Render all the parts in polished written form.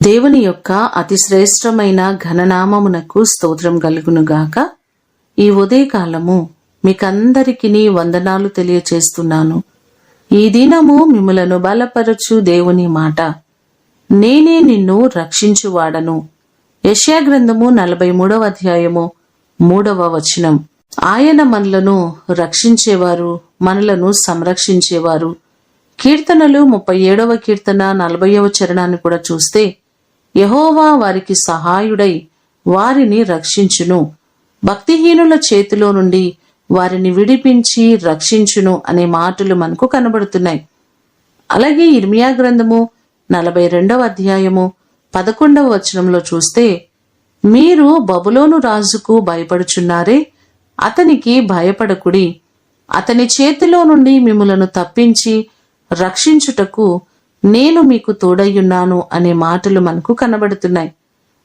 దేవుని యొక్క అతి శ్రేష్టమైన ఘననామమునకు స్తోత్రం కలుగునుగాక. ఈ ఉదయకాలము మీకందరికీ వందనాలు తెలియచేస్తున్నాను. ఈ దినము మిమ్ములను బలపరచు దేవుని మాట, నేనే నిన్ను రక్షించువాడను. యెషయా గ్రంథము 43వ అధ్యాయము 3వ వచనం. ఆయన మనలను రక్షించేవారు, మనలను సంరక్షించేవారు. కీర్తనలు 37వ కీర్తన 40వ చరణాన్ని కూడా చూస్తే, యెహోవా వారికి సహాయుడై వారిని రక్షించును, భక్తిహీనుల చేతిలో నుండి వారిని విడిపించి రక్షించును అనే మాటలు మనకు కనబడుతున్నాయి. అలాగే ఇర్మియా గ్రంథము 42వ అధ్యాయము 11వ వచనంలో చూస్తే, మీరు బబులోను రాజుకు భయపడుచున్నారే, అతనికి భయపడకుడి, అతని చేతిలో నుండి మిమ్ములను తప్పించి రక్షించుటకు నేను మీకు తోడయ్యున్నాను అనే మాటలు మనకు కనబడుతున్నాయి.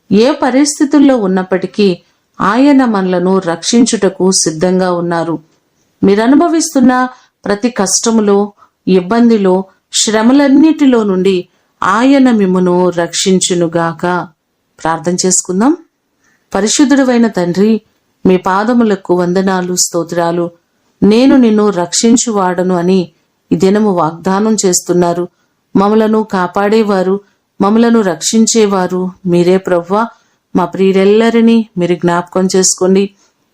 ఏ పరిస్థితుల్లో ఉన్నప్పటికీ ఆయన మనలను రక్షించుటకు సిద్ధంగా ఉన్నారు. మీరు అనుభవిస్తున్న ప్రతి కష్టములో, ఇబ్బందిలో, శ్రమలన్నిటిలో నుండి ఆయన మిమ్మును రక్షించునుగాక. ప్రార్థన చేసుకుందాం. పరిశుద్ధుడైన తండ్రి, మీ పాదములకు వందనాలు, స్తోత్రాలు. నేను నిన్ను రక్షించువాడను అని ఈ దినము వాగ్దానం చేస్తున్నారు. మమ్మలను కాపాడేవారు, మమ్మలను రక్షించేవారు మీరే ప్రభువా. మా ప్రియులెల్లరినీ మీరు జ్ఞాపకం చేసుకోండి.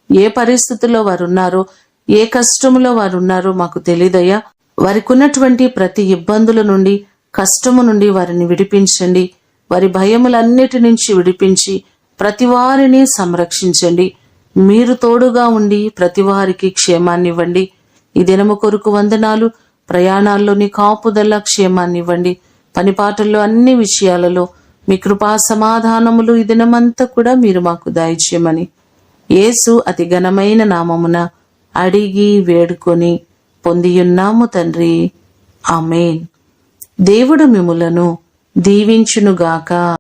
ఏ పరిస్థితుల్లో వారు ఉన్నారో, ఏ కష్టములో వారు ఉన్నారో మాకు తెలియదయ్యా. వారికి ఉన్నటువంటి ప్రతి ఇబ్బందుల నుండి, కష్టము నుండి వారిని విడిపించండి. వారి భయములన్నిటి నుంచి విడిపించి ప్రతి వారిని సంరక్షించండి. మీరు తోడుగా ఉండి ప్రతి వారికి క్షేమాన్నివ్వండి. ఈ దినము కొరకు వందనాలు. ప్రయాణాల్లోని కాపుదల క్షేమాన్నివ్వండి. పనిపాటల్లో అన్ని విషయాలలో మీ కృపా సమాధానములు ఈ దినమంతా కూడా మీరు మాకు దయచేయమని యేసు అతి ఘనమైన నామమున అడిగి వేడుకొని పొందియున్నాము తండ్రి. ఆమేన్. దేవుడు మిమ్ములను దీవించునుగాక.